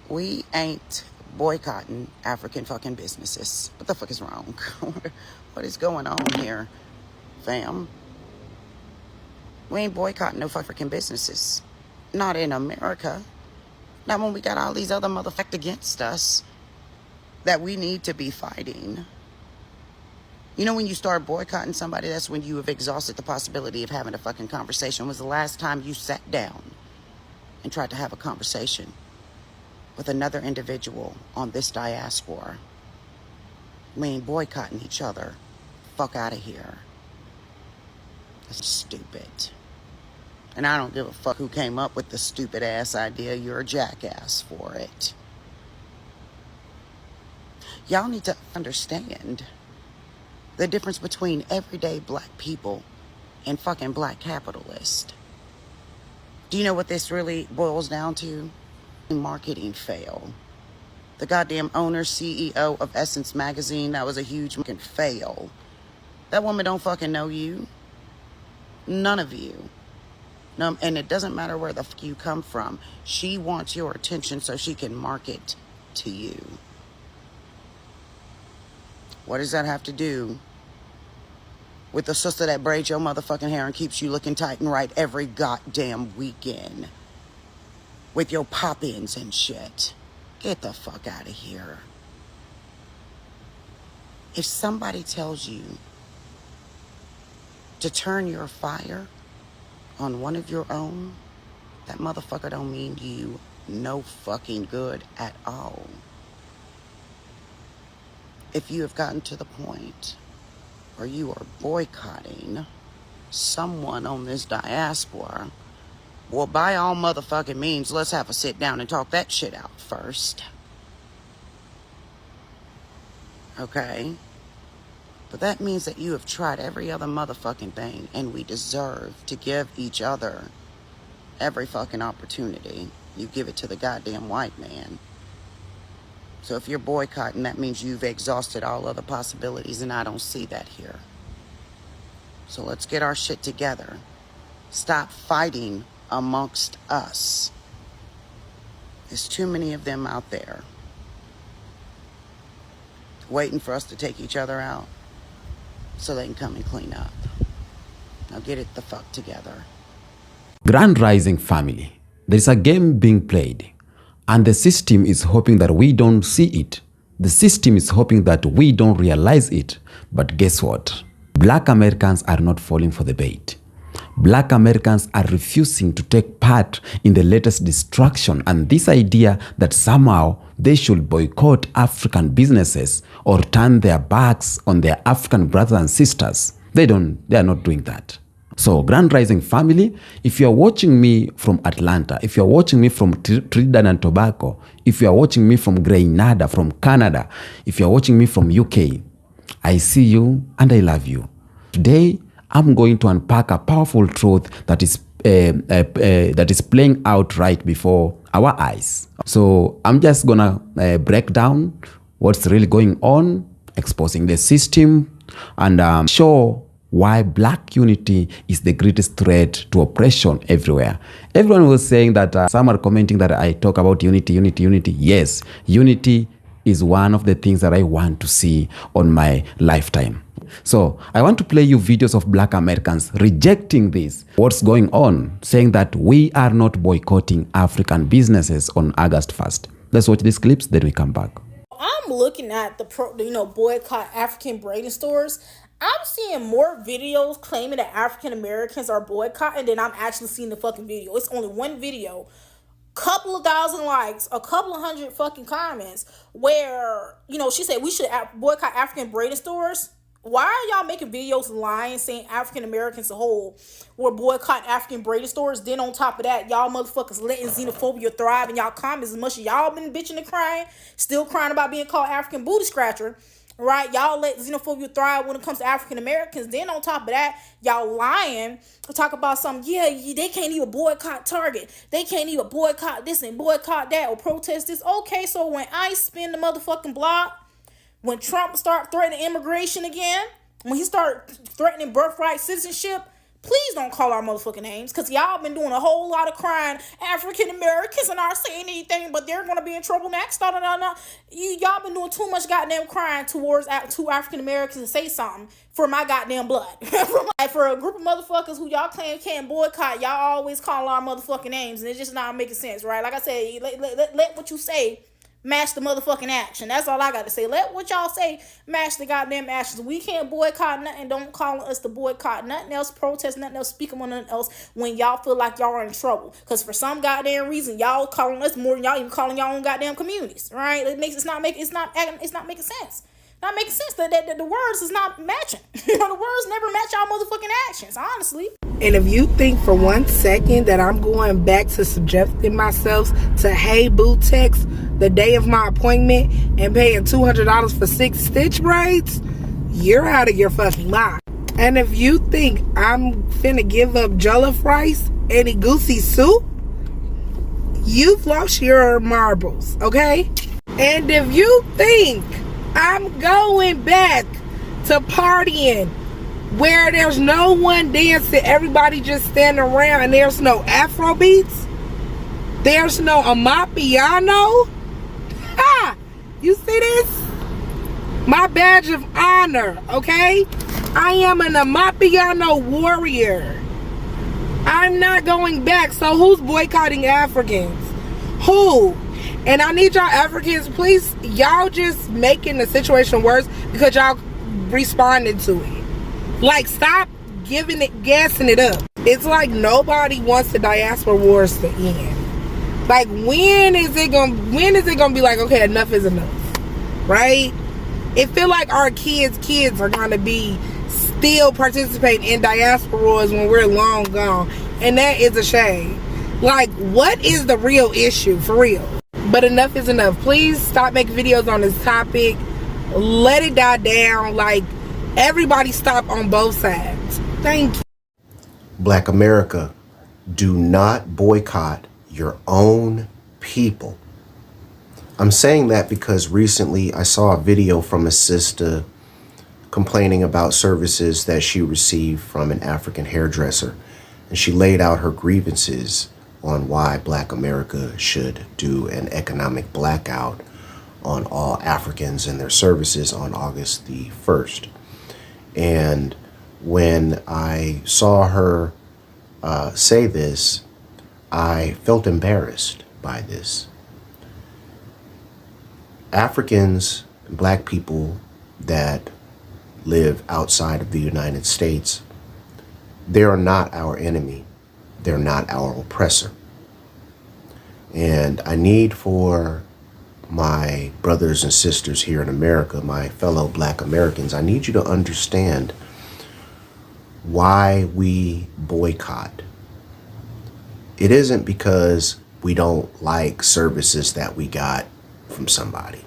We ain't boycotting African fucking businesses. What the fuck is wrong? What is going on here, fam? We ain't boycotting no fucking businesses. Not in America. Not when we got all these other motherfuckers against us that we need to be fighting. You know, when you start boycotting somebody, that's when you have exhausted the possibility of having a fucking conversation. When was the last time you sat down and tried to have a conversation with another individual on this diaspora? We ain't boycotting each other. Fuck out of here. That's stupid. And I don't give a fuck who came up with the stupid ass idea. You're a jackass for it. Y'all need to understand the difference between everyday black people and fucking black capitalists. Do you know what this really boils down to? Marketing fail. The goddamn owner, CEO of Essence Magazine, that was a huge fucking fail. That woman don't fucking know you. None of you. No, and it doesn't matter where the fuck you come from. She wants your attention so she can market to you. What does that have to do with the sister that braids your motherfucking hair and keeps you looking tight and right every goddamn weekend with your pop-ins and shit? Get the fuck out of here. If somebody tells you to turn your fire on one of your own, that motherfucker don't mean you no fucking good at all. If you have gotten to the point where you are boycotting someone on this diaspora, well, by all motherfucking means, let's have a sit down and talk that shit out first. Okay? But that means that you have tried every other motherfucking thing, and we deserve to give each other every fucking opportunity. You give it to the goddamn white man. So if you're boycotting, that means you've exhausted all other possibilities, and I don't see that here. So let's get our shit together. Stop fighting amongst us. There's too many of them out there waiting for us to take each other out so they can come and clean up. Now get it the fuck together. Grand Rising family, there is a game being played, and the system is hoping that we don't see it. The system is hoping that we don't realize it. But guess what? Black Americans are not falling for the bait. Black Americans are refusing to take part in the latest distraction, and this idea that somehow they should boycott African businesses or turn their backs on their African brothers and sisters. They are not doing that. So, Grand Rising family, if you are watching me from Atlanta, if you are watching me from Trinidad and Tobago, if you are watching me from Grenada, from Canada, if you are watching me from UK, I see you and I love you. Today, I'm going to unpack a powerful truth that is playing out right before our eyes. So I'm just gonna break down what's really going on, exposing the system, and show why black unity is the greatest threat to oppression everywhere. Everyone was saying that, some are commenting that I talk about unity. Yes, unity is one of the things that I want to see on my lifetime. So I want to play you videos of black Americans rejecting this. What's going on? Saying that we are not boycotting African businesses on August 1st. Let's watch these clips, then we come back. I'm looking at the boycott African braiding stores. I'm seeing more videos claiming that African Americans are boycotting than I'm actually seeing the fucking video. It's only one video, couple of thousand likes, a couple of hundred fucking comments where, she said we should boycott African braiding stores. Why are y'all making videos lying, saying African Americans as a whole will boycott African braiding stores? Then on top of that, y'all motherfuckers letting xenophobia thrive in y'all comments as much as y'all been bitching and crying, still crying about being called African booty scratcher, right? Y'all let xenophobia thrive when it comes to African Americans. Then on top of that, y'all lying to talk about something. Yeah, they can't even boycott Target. They can't even boycott this and boycott that or protest this. Okay, so when I spin the motherfucking block, when Trump start threatening immigration again, when he start threatening birthright citizenship, Please don't call our motherfucking names, because y'all been doing a whole lot of crying. African Americans are not saying anything, but they're gonna be in trouble next. Y'all been doing too much goddamn crying towards two African Americans to say something for my goddamn blood. For a group of motherfuckers who y'all claim can't boycott, y'all always call our motherfucking names, and it's just not making sense, right? Like I said, let what you say match the motherfucking action. That's all I got to say. Let what y'all say match the goddamn actions. We can't boycott nothing. Don't call us to boycott nothing else, protest nothing else, speak on nothing else when y'all feel like y'all are in trouble. Because for some goddamn reason, y'all calling us more than y'all even calling y'all own goddamn communities, right? It's not making sense. Not making sense that the words is not matching. The words never match y'all motherfucking actions, honestly. And if you think for 1 second that I'm going back to subjecting myself to hey boo text the day of my appointment and paying $200 for 6 stitch braids, you're out of your fucking mind. And if you think I'm finna give up jollof rice and a goosey soup, you've lost your marbles, okay? And if you think I'm going back to partying where there's no one dancing, everybody just standing around, and there's no Afro beats, there's no Amapiano. Ha! You see this? My badge of honor, okay? I am an Amapiano warrior. I'm not going back. So who's boycotting Africans? Who? And I need y'all Africans, please, y'all just making the situation worse because y'all responding to it. Like, stop gassing it up. It's like nobody wants the diaspora wars to end. Like, when is it gonna be like, okay, enough is enough, right? It feel like our kids are gonna be still participating in diaspora wars when we're long gone, and that is a shame. Like, what is the real issue, for real? But enough is enough. Please stop making videos on this topic. Let it die down. Like, everybody stop on both sides. Thank you. Black America, do not boycott your own people. I'm saying that because recently I saw a video from a sister complaining about services that she received from an African hairdresser. And she laid out her grievances on why Black America should do an economic blackout on all Africans and their services on August the 1st. And when I saw her say this, I felt embarrassed by this. Africans, Black people that live outside of the United States, they are not our enemy. They're not our oppressor. And I need for my brothers and sisters here in America, my fellow Black Americans, I need you to understand why we boycott. It isn't because we don't like services that we got from somebody.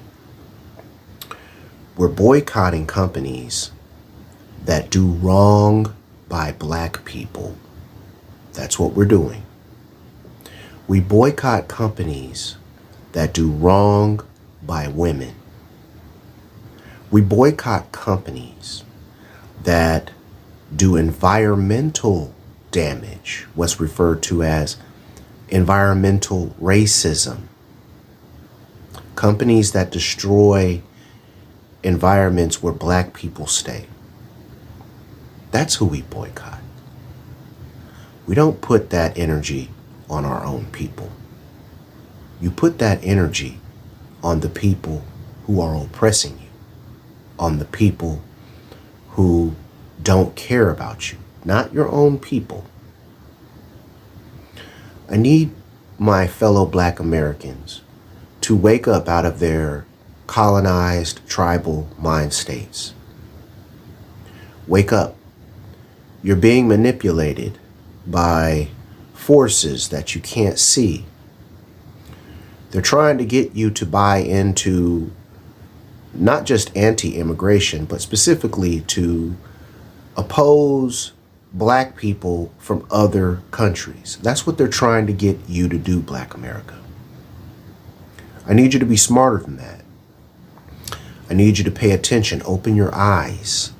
We're boycotting companies that do wrong by Black people. That's what we're doing. We boycott companies that do wrong by women. We boycott companies that do environmental damage, what's referred to as environmental racism. Companies that destroy environments where Black people stay. That's who we boycott. We don't put that energy on our own people. You put that energy on the people who are oppressing you, on the people who don't care about you, not your own people. I need my fellow Black Americans to wake up out of their colonized tribal mind states. Wake up. You're being manipulated by forces that you can't see. They're trying to get you to buy into not just anti-immigration, but specifically to oppose Black people from other countries. That's what they're trying to get you to do, Black America. I need you to be smarter than that. I need you to pay attention. Open your eyes.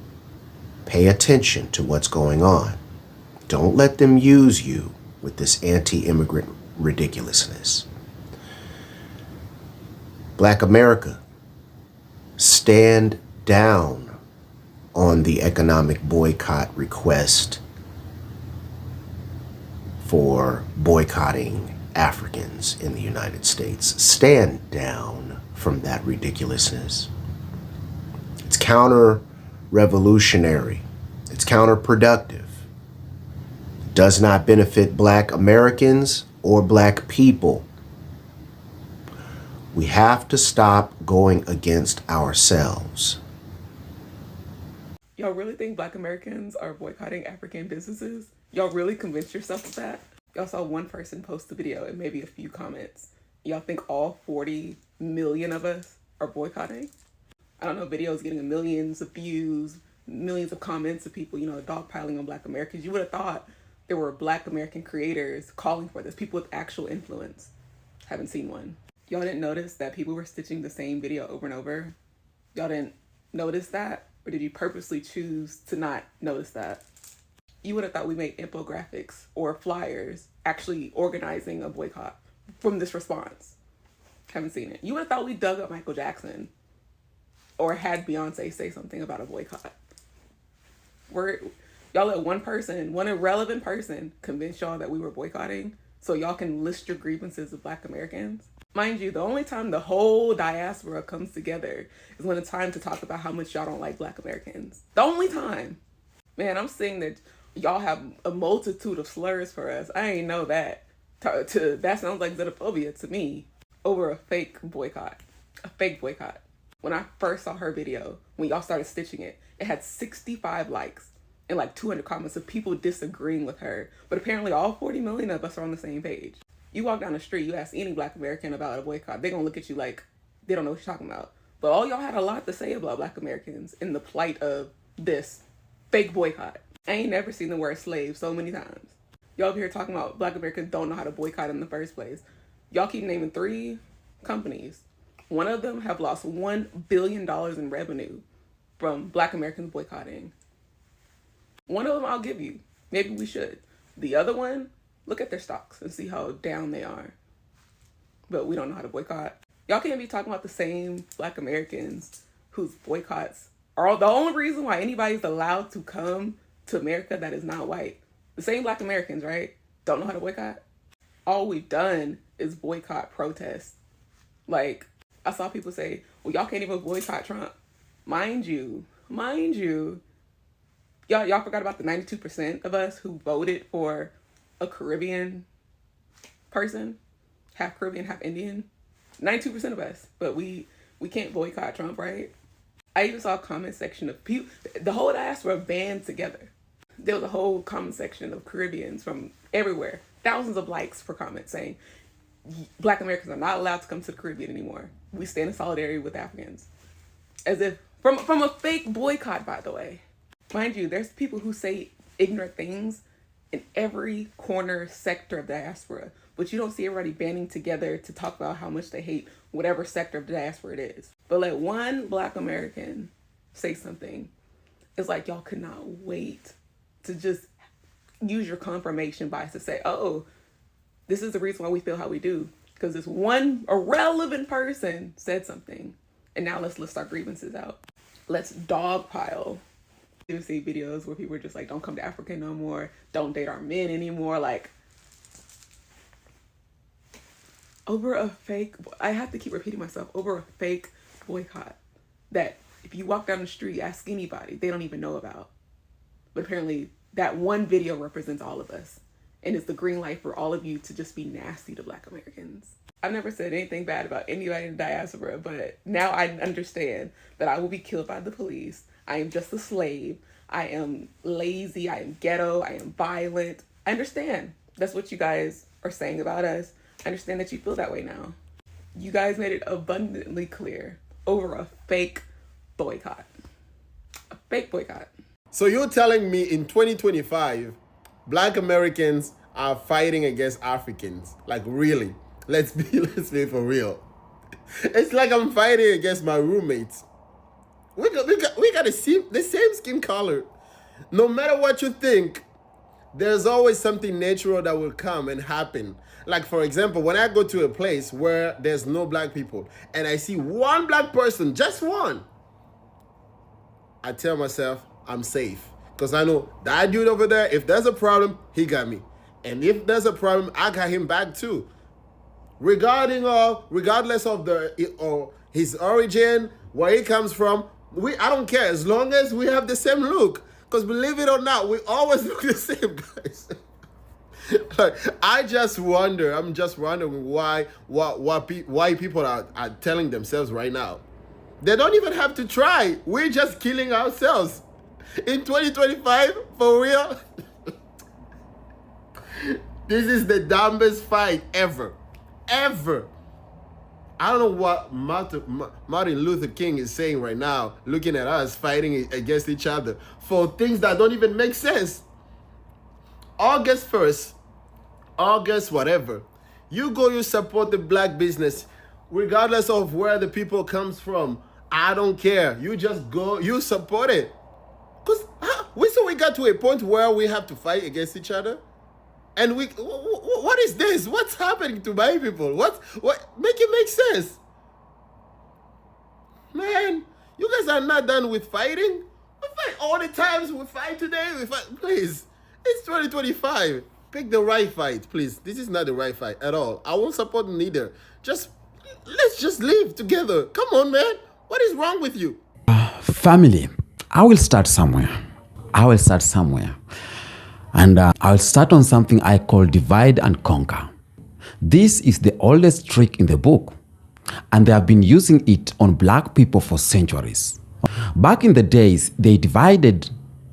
Pay attention to what's going on. Don't let them use you with this anti-immigrant ridiculousness. Black America, stand down on the economic boycott request for boycotting Africans in the United States. Stand down from that ridiculousness. It's counter-revolutionary. It's counterproductive. It does not benefit Black Americans or Black people. We have to stop going against ourselves. Y'all really think Black Americans are boycotting African businesses? Y'all really convinced yourself of that? Y'all saw one person post the video and maybe a few comments. Y'all think all 40 million of us are boycotting? I don't know, videos getting millions of views, millions of comments of people, dogpiling on Black Americans. You would have thought there were Black American creators calling for this, people with actual influence. Haven't seen one. Y'all didn't notice that people were stitching the same video over and over? Y'all didn't notice that? Or did you purposely choose to not notice that? You would have thought we made infographics or flyers actually organizing a boycott from this response. Haven't seen it. You would have thought we dug up Michael Jackson or had Beyonce say something about a boycott. Y'all let one irrelevant person convince y'all that we were boycotting so y'all can list your grievances of Black Americans. Mind you, the only time the whole diaspora comes together is when it's time to talk about how much y'all don't like Black Americans. The only time. Man, I'm saying that y'all have a multitude of slurs for us. I ain't know that. That sounds like xenophobia to me. Over a fake boycott. A fake boycott. When I first saw her video, when y'all started stitching it, it had 65 likes and like 200 comments of people disagreeing with her. But apparently all 40 million of us are on the same page. You walk down the street, you ask any Black American about a boycott, they're gonna look at you like they don't know what you're talking about. But all y'all had a lot to say about Black Americans in the plight of this fake boycott. I ain't never seen the word slave so many times. Y'all up here talking about Black Americans don't know how to boycott in the first place. Y'all keep naming 3 companies. One of them have lost $1 billion in revenue from Black Americans boycotting. One of them I'll give you. Maybe we should. The other one, look at their stocks and see how down they are. But we don't know how to boycott. Y'all can't be talking about the same Black Americans whose boycotts are the only reason why anybody's allowed to come to America that is not white. The same Black Americans, right? Don't know how to boycott. All we've done is boycott protests. Like, I saw people say, well, y'all can't even boycott Trump. Mind you, y'all forgot about the 92% of us who voted for a Caribbean person, half Caribbean, half Indian. 92% of us, but we can't boycott Trump, right? I even saw a comment section of people, the whole diaspora band together. There was a whole comment section of Caribbeans from everywhere, thousands of likes for comments saying, Black Americans are not allowed to come to the Caribbean anymore. We stand in solidarity with Africans. As if, from a fake boycott, by the way. Mind you, there's people who say ignorant things in every corner sector of the diaspora, but you don't see everybody banding together to talk about how much they hate whatever sector of the diaspora it is. But let one Black American say something, it's like y'all could not wait to just use your confirmation bias to say, oh, this is the reason why we feel how we do. Because this one irrelevant person said something. And now let's list our grievances out. Let's dogpile. You see videos where people are just like, don't come to Africa no more. Don't date our men anymore. Like, over a fake, I have to keep repeating myself, over a fake boycott that if you walk down the street, ask anybody, they don't even know about. But apparently that one video represents all of us. And it's the green light for all of you to just be nasty to Black Americans. I've never said anything bad about anybody in the diaspora, but now I understand that I will be killed by the police. I am just a slave. I am lazy. I am ghetto. I am violent. I understand. That's what you guys are saying about us. I understand that you feel that way now. You guys made it abundantly clear over a fake boycott. A fake boycott. So you're telling me in 2025, Black Americans are fighting against Africans? Like, really? Let's be for real. It's like I'm fighting against my roommates. We got the same skin color. No matter what you think, there's always something natural that will come and happen. Like, for example, when I go to a place where there's no black people and I see one black person, just one, I tell myself I'm safe. Because I know that dude over there, if there's a problem, he got me. And if there's a problem, I got him back too. Regardless of his origin, where he comes from, I don't care, as long as we have the same look. Because believe it or not, we always look the same, guys. I'm just wondering why people are telling themselves right now. They don't even have to try. We're just killing ourselves. In 2025, for real? This is the dumbest fight ever. Ever. I don't know what Martin Luther King is saying right now, looking at us fighting against each other for things that don't even make sense. August 1st, August whatever, you support the black business, regardless of where the people comes from. I don't care. You just go, you support it. Because we got to a point where we have to fight against each other. And what is this? What's happening to my people? What make it make sense? Man, you guys are not done with fighting. We fight all the times. We fight today. We fight. Please, it's 2025. Pick the right fight, please. This is not the right fight at all. I won't support neither. Let's just live together. Come on, man. What is wrong with you? Family, I will start somewhere. And I'll start on something I call divide and conquer. This is the oldest trick in the book, and they have been using it on black people for centuries. Back in the days, they divided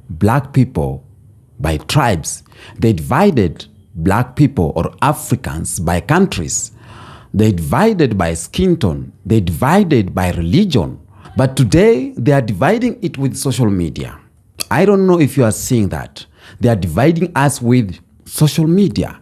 black people by tribes. They divided black people or Africans by countries. They divided by skin tone. They divided by religion. But today, they are dividing it with social media. I don't know if you are seeing that. They are dividing us with social media,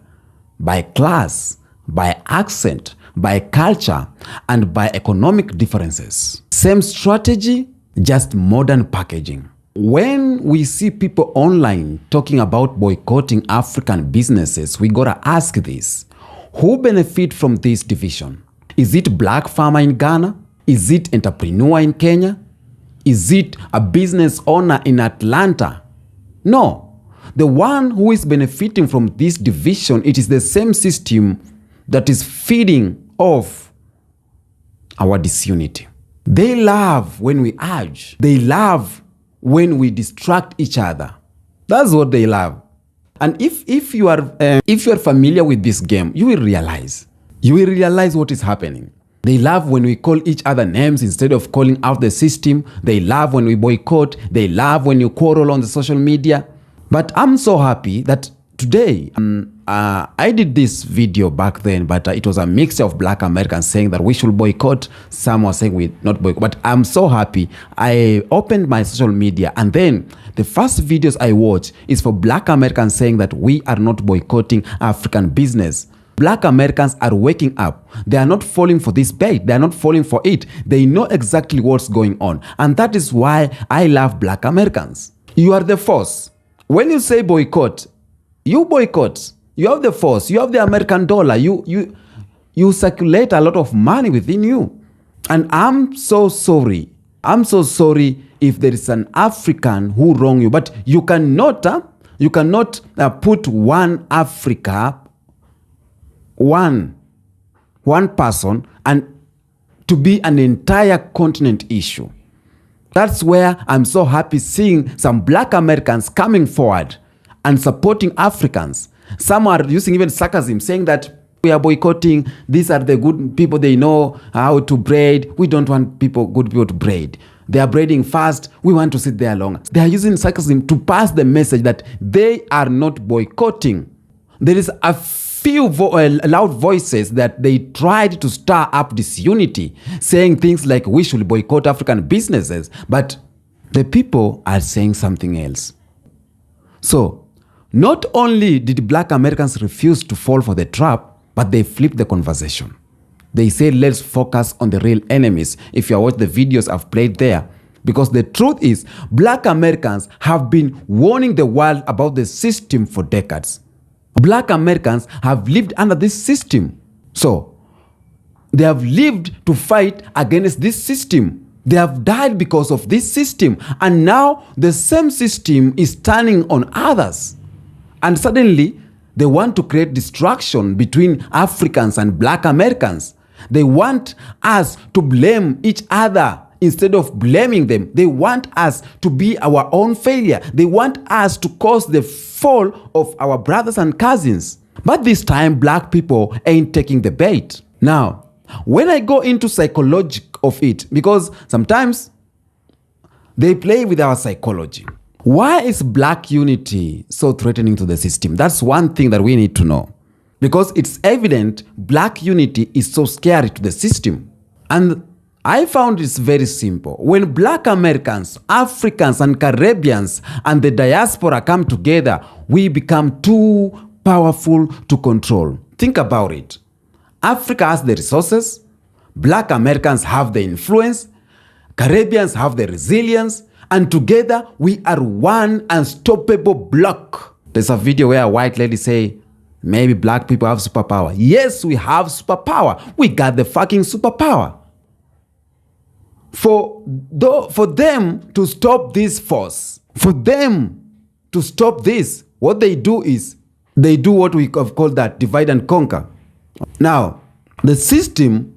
by class, by accent, by culture, and by economic differences. Same strategy, just modern packaging. When we see people online talking about boycotting African businesses, we gotta ask this. Who benefit from this division? Is it black farmer in Ghana? Is it entrepreneur in Kenya? Is it a business owner in Atlanta? No. The one who is benefiting from this division, it is the same system that is feeding off our disunity. They love when we urge. They love when we distract each other. That's what they love. And if you are familiar with this game, you will realize what is happening. They love when we call each other names instead of calling out the system. They love when we boycott. They love when you quarrel on the social media. But I'm so happy that today, I did this video back then, but it was a mixture of black Americans saying that we should boycott. Some were saying we not boycott. But I'm so happy. I opened my social media, and then the first videos I watched is for black Americans saying that we are not boycotting African business. Black Americans are waking up. They are not falling for this bait. They are not falling for it. They know exactly what's going on. And that is why I love black Americans. You are the force. When you say boycott, you boycott. You have the force. You have the American dollar. You circulate a lot of money within you. And I'm so sorry. I'm so sorry if there is an African who wrong you. But you cannot put one Africa, one person, and to be an entire continent issue. That's where I'm so happy seeing some black Americans coming forward and supporting Africans. Some are using even sarcasm, saying that we are boycotting. These are the good people. They know how to braid. We don't want good people to braid. They are braiding fast. We want to sit there long. They are using sarcasm to pass the message that they are not boycotting. There is a few loud voices that they tried to stir up disunity, saying things like we should boycott African businesses, but the people are saying something else. So, not only did black Americans refuse to fall for the trap, but they flipped the conversation. They said, let's focus on the real enemies. If you watch the videos I've played there, Because the truth is, black Americans have been warning the world about the system for decades. Black Americans have lived under this system. So, they have lived to fight against this system. They have died because of this system. And now the same system is turning on others. And suddenly, they want to create distraction between Africans and black Americans. They want us to blame each other instead of blaming them. They want us to be our own failure. They want us to cause the fall of our brothers and cousins. But this time, black people ain't taking the bait. Now, when I go into psychology of it, because sometimes they play with our psychology. Why is black unity so threatening to the system? That's one thing that we need to know. Because it's evident black unity is so scary to the system. And I found it's very simple. When black Americans, Africans, and Caribbeans and the diaspora come together, we become too powerful to control. Think about it. Africa has the resources, black Americans have the influence, Caribbeans have the resilience, and together we are one unstoppable block. There's a video where a white lady say, maybe black people have superpower. Yes, we have superpower. We got the fucking superpower. For them to stop this force, for them to stop this, what they do is, they do what we have called that divide and conquer. Now, the system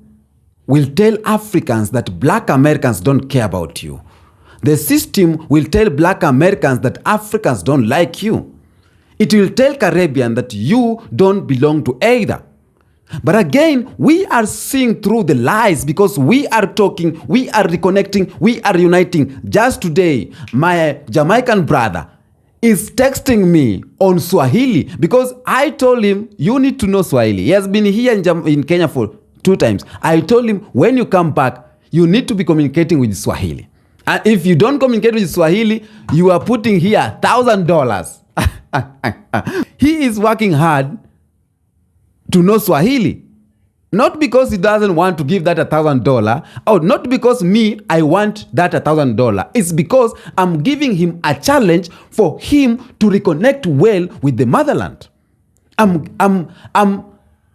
will tell Africans that black Americans don't care about you. The system will tell black Americans that Africans don't like you. It will tell Caribbean that you don't belong to either. But again, we are seeing through the lies because we are talking, we are reconnecting, we are uniting. Just today, my Jamaican brother is texting me on Swahili because I told him, you need to know Swahili. He has been here in Kenya for 2 times. I told him, when you come back, you need to be communicating with Swahili. And if you don't communicate with Swahili, you are putting here $1,000. He is working hard to know Swahili. Not because he doesn't want to give that $1,000, or not because I want that $1,000. It's because I'm giving him a challenge for him to reconnect well with the motherland. I'm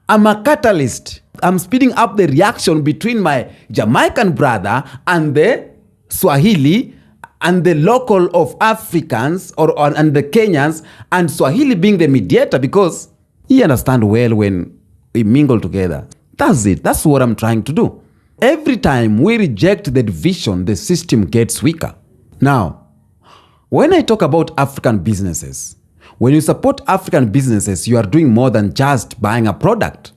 a catalyst. I'm speeding up the reaction between my Jamaican brother and the Swahili and the local of Africans and the Kenyans, and Swahili being the mediator because he understands well when we mingle together. That's it. That's what I'm trying to do. Every time we reject the division, the system gets weaker. Now, when I talk about African businesses, when you support African businesses, you are doing more than just buying a product.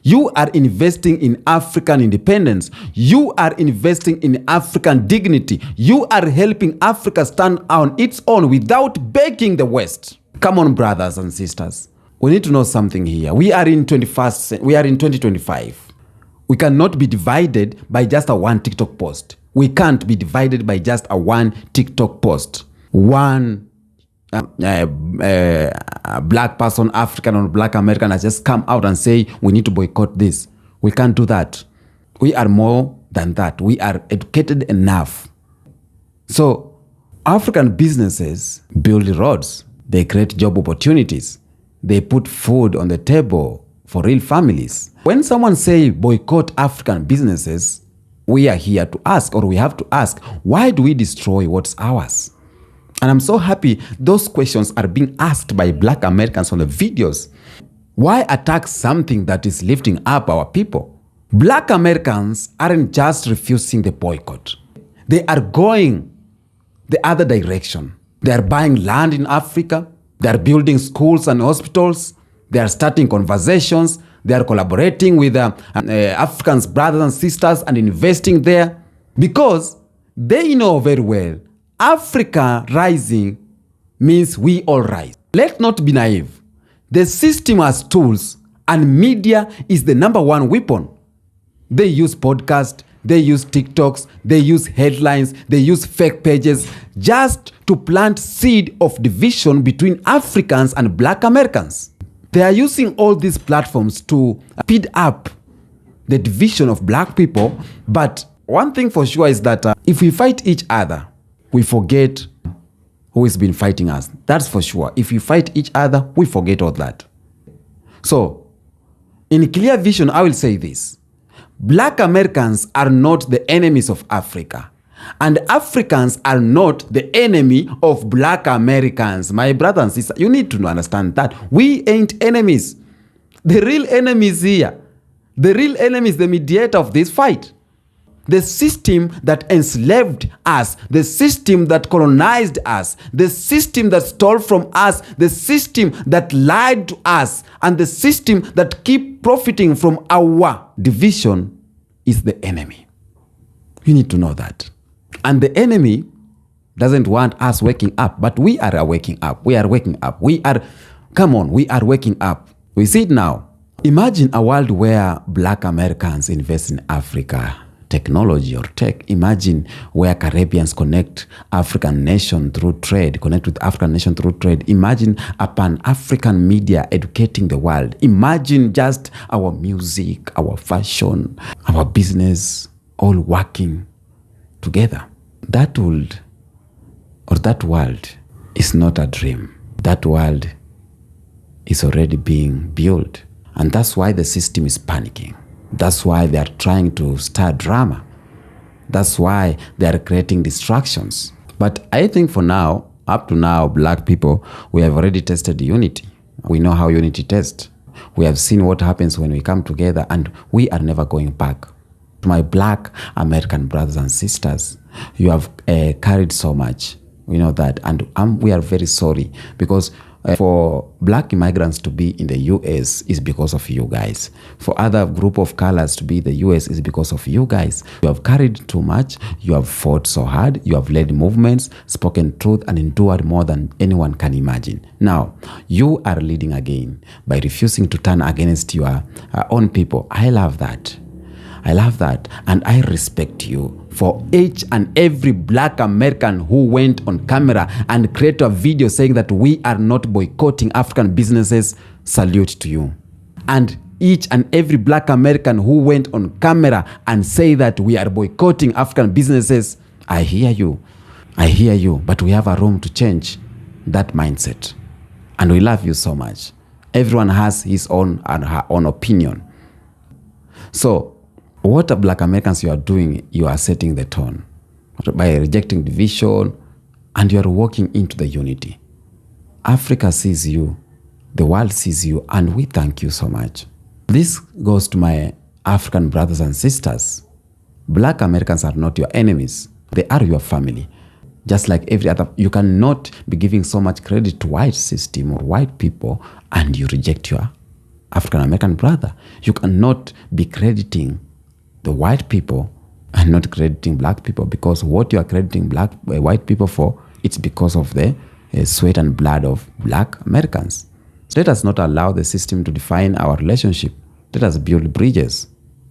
You are investing in African independence. You are investing in African dignity. You are helping Africa stand on its own without begging the West. Come on, brothers and sisters. We need to know something here. We are in 2025. We cannot be divided by just a one TikTok post. We can't be divided by just a one TikTok post. One black person, African or black American, has just come out and say, we need to boycott this. We can't do that. We are more than that. We are educated enough. So African businesses build roads. They create job opportunities. They put food on the table for real families. When someone say boycott African businesses, we are here to ask, or we have to ask, why do we destroy what's ours? And I'm so happy those questions are being asked by black Americans on the videos. Why attack something that is lifting up our people? Black Americans aren't just refusing the boycott. They are going the other direction. They are buying land in Africa. They are building schools and hospitals. They are starting conversations. They are collaborating with Africans, brothers and sisters, and investing there because they know very well Africa rising means we all rise. Let's not be naive. The system has tools, and media is the #1 weapon. They use podcasts, they use TikToks, they use headlines, they use fake pages just to plant seed of division between Africans and black Americans. They are using all these platforms to speed up the division of black people, but one thing for sure is that if we fight each other, we forget who has been fighting us. That's for sure. If we fight each other, we forget all that. So, in clear vision, I will say this. Black Americans are not the enemies of Africa. And Africans are not the enemy of Black Americans. My brothers and sisters, you need to understand that. We ain't enemies. The real enemy is here. The real enemy is the mediator of this fight. The system that enslaved us, the system that colonized us, the system that stole from us, the system that lied to us, and the system that keep profiting from our division is the enemy. You need to know that. And the enemy doesn't want us waking up, but we are waking up. We are waking up. We are waking up. We see it now. Imagine a world where Black Americans invest in Africa technology or tech. Imagine where Caribbeans connect African nation through trade, connect with African nation through trade. Imagine a pan-African media educating the world. Imagine just our music, our fashion, our business, all working together. That world is not a dream. That world is already being built. And that's why the system is panicking. That's why they are trying to start drama. That's why they are creating distractions. But I think for now, up to now, Black people, we have already tested unity. We know how unity tests. We have seen what happens when we come together, and we are never going back. To my Black American brothers and sisters, you have carried so much. We know that. And we are very sorry, because for Black immigrants to be in the US is because of you guys. For other group of colors to be in the US is because of you guys. You have carried too much. You have fought so hard. You have led movements, spoken truth, and endured more than anyone can imagine. Now, you are leading again by refusing to turn against your own people. I love that. I love that, and I respect you for each and every Black American who went on camera and created a video saying that we are not boycotting African businesses. Salute to you. And each and every Black American who went on camera and say that we are boycotting African businesses, I hear you. I hear you, but we have a room to change that mindset. And we love you so much. Everyone has his own and her own opinion. So, what Black Americans you are doing, you are setting the tone by rejecting division, and you are walking into the unity. Africa sees you, the world sees you, and we thank you so much. This goes to my African brothers and sisters. Black Americans are not your enemies. They are your family. Just like every other, you cannot be giving so much credit to white system or white people and you reject your African American brother. You cannot be crediting the white people and not crediting Black people, because what you are crediting white people for, it's because of the sweat and blood of Black Americans. Let us not allow the system to define our relationship. Let us build bridges.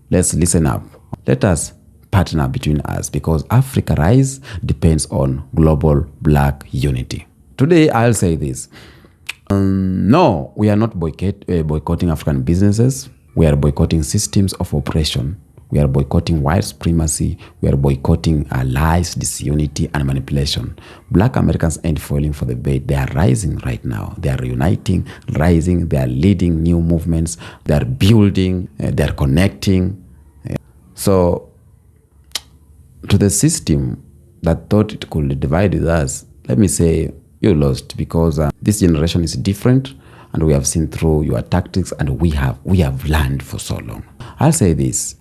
Let's listen up. Let us partner between us, because Africa rise depends on global Black unity. Today, I'll say this. No, we are not boycotting African businesses. We are boycotting systems of oppression. We are boycotting white supremacy. We are boycotting lies, disunity, and manipulation. Black Americans ain't falling for the bait. They are rising right now. They are uniting, rising. They are leading new movements. They are building. They are connecting. So, to the system that thought it could divide with us, let me say, you lost, because this generation is different, and we have seen through your tactics, and we have learned for so long. I'll say this.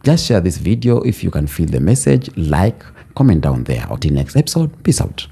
Just share this video if you can feel the message, like, comment down there. Until next episode, peace out.